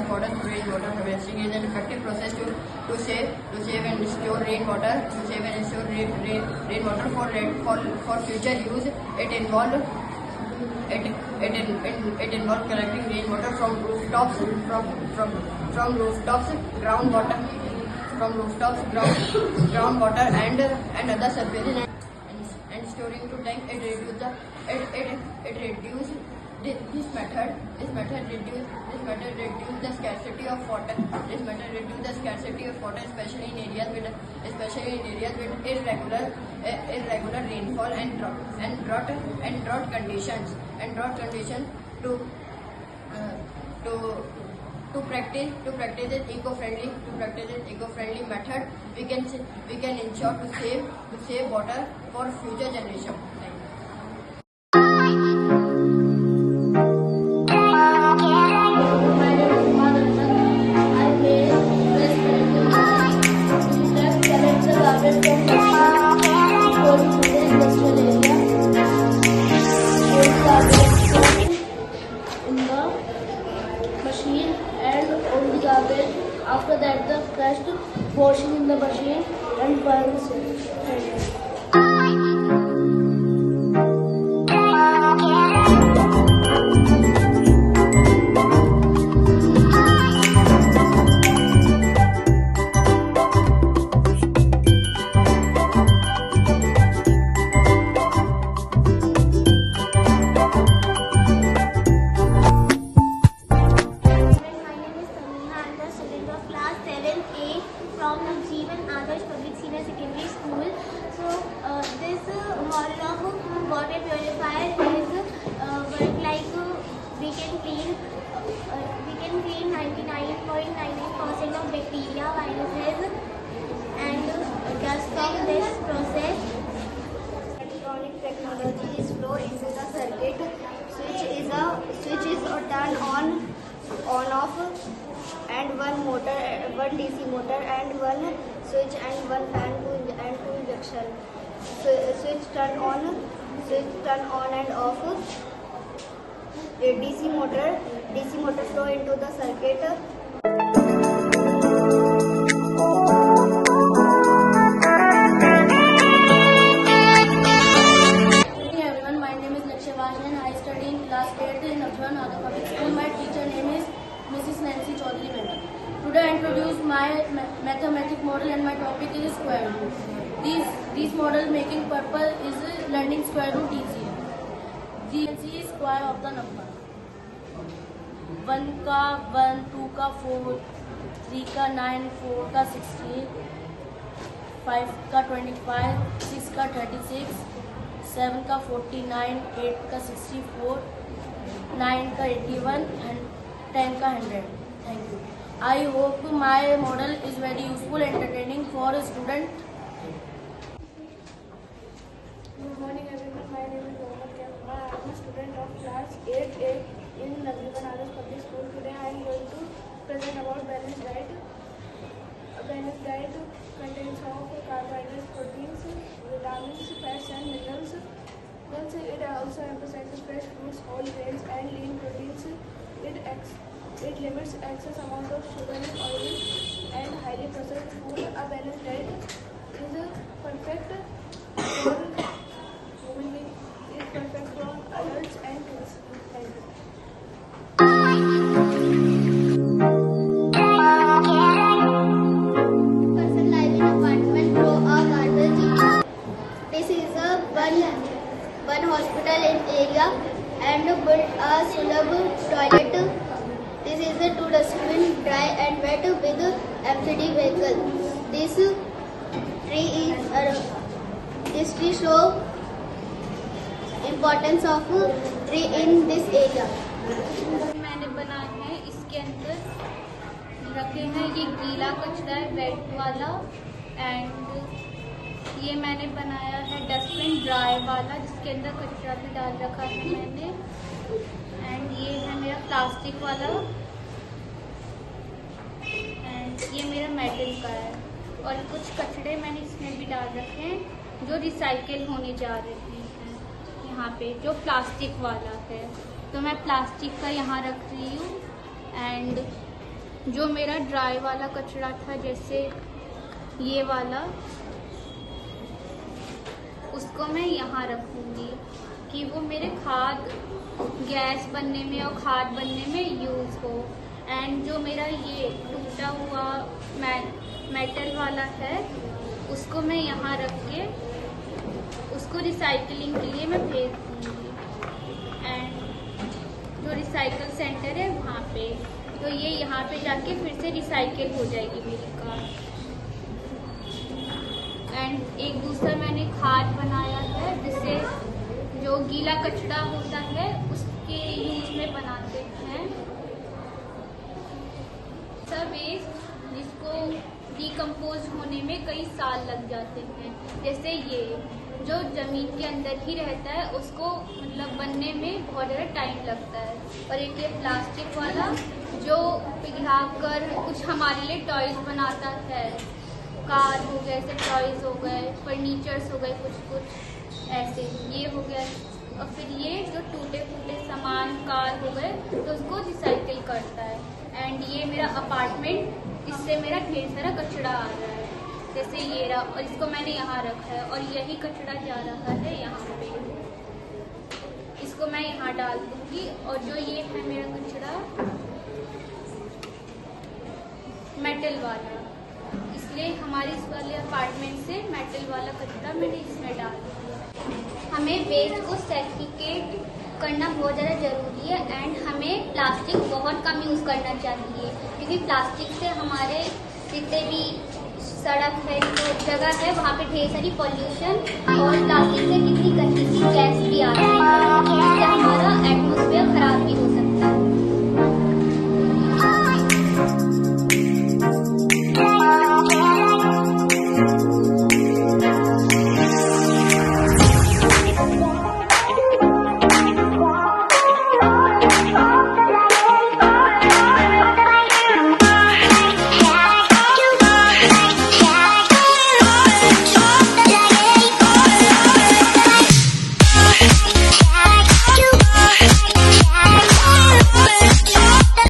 modern rainwater harvesting is an effective process to save and store rainwater for future use. It involves collecting rainwater from rooftops, groundwater and other surfaces and storing to tank. This method reduce the scarcity of water. Especially in areas with irregular rainfall and drought conditions. To practice an eco-friendly method, we can ensure to save water for future generations. After that, the crushed washing in the machine and burns it. From Jeevan Adarsh Public Senior Secondary School. So this model of water purifier is work like we can clean 99.99% of bacteria, viruses, and dust from this process. Electronic technology is flow into the circuit. Switch is turned on off. And one DC motor and one switch and one fan to injection. Switch turn on and off. A DC motor flow into the circuit. Today I introduce my mathematics model and my topic is square root. These model making purpose is learning square root easier. The square of the number 1 का 1, 2 का 4, 3 का 9, 4 का 16, 5 का 25, 6 का 36, 7 का 49, 8 का 64, 9 का 81 and 10 का 100. Thank you. I hope my model is very useful and entertaining for a student. Good morning everyone, my name is Mohammad Kempa. I am a student of class 8A in Jeevan Adarsh Public School. Today I am going to present about balanced diet. A balanced diet contains of carbohydrates, proteins, vitamins, fats and minerals. It also emphasizes fresh fruits, whole grains and lean proteins. It limits excess amount of sugar and oil and highly processed food. A balanced diet is perfect for human beings. Is perfect for adults and kids. Thank you. Person live in apartment row a garbage. This is a one hospital in area and built a Sulabh toilet. This is a two dustbin, dry and wet with MCD vehicle. This tree show importance of tree in this area. मैंने बनाया है, इसके अंदर रखे हैं ये गीला कचरा है वेट वाला एंड ये मैंने बनाया है डस्टबिन ड्राई वाला जिसके अंदर कचरा भी डाल रखा है मैंने एंड ये है मेरा प्लास्टिक वाला एंड ये मेरा मेटल का है और कुछ कचड़े मैंने इसमें भी डाल रखे हैं जो रिसाइकिल होने जा रहे हैं यहाँ पे जो प्लास्टिक वाला है तो मैं प्लास्टिक का यहाँ रख रही हूँ एंड जो मेरा ड्राई वाला कचरा था, जैसे ये वाला, उसको मैं यहाँ रखूँगी कि वो मेरे खाद गैस बनने में और खाद बनने में यूज़ हो। एंड जो मेरा ये टूटा हुआ मेटल वाला है, उसको मैं यहाँ रख के उसको रिसाइकलिंग के लिए मैं भेज दूँगी। एंड जो रिसाइकल सेंटर है वहाँ पे, तो ये यहाँ पे जाके फिर से रिसाइकिल हो जाएगी मेरी कार। एंड एक दूसरा मैंने खाद बनाया है, जिससे जो गीला कचरा होता है उसके यूज में बनाते हैं। सब वेस्ट जिसको डिकम्पोज होने में कई साल लग जाते हैं, जैसे ये जो ज़मीन के अंदर ही रहता है उसको मतलब बनने में बहुत ज़्यादा टाइम लगता है। और एक ये प्लास्टिक वाला जो पिघला कर कुछ हमारे लिए टॉयज बनाता है, कार हो गए, ऐसे टॉयज हो गए, फर्नीचर्स हो गए, कुछ ऐसे ये हो गया। और फिर ये जो टूटे फूटे सामान कार हो गए तो उसको रिसाइकिल करता है। एंड ये मेरा अपार्टमेंट, इससे मेरा ढेर सारा कचरा आ रहा है, जैसे ये रहा, और इसको मैंने यहाँ रखा है और यही कचरा जा रहा है यहाँ पे, इसको मैं यहाँ डाल दूँगी। और जो ये है मेरा कचरा मेटल वाला, इसलिए हमारे इस वाले अपार्टमेंट से मेटल वाला कचरा मैंने इसमें डाल दिया। हमें वेस्ट को सेग्रीगेट करना बहुत ज़्यादा ज़रूरी है। एंड हमें प्लास्टिक बहुत कम यूज़ करना चाहिए, क्योंकि प्लास्टिक से हमारे जितने भी सड़क है, जो जगह है, वहाँ पे ढेर सारी पॉल्यूशन और प्लास्टिक से कितनी गंदी गैस भी आती है।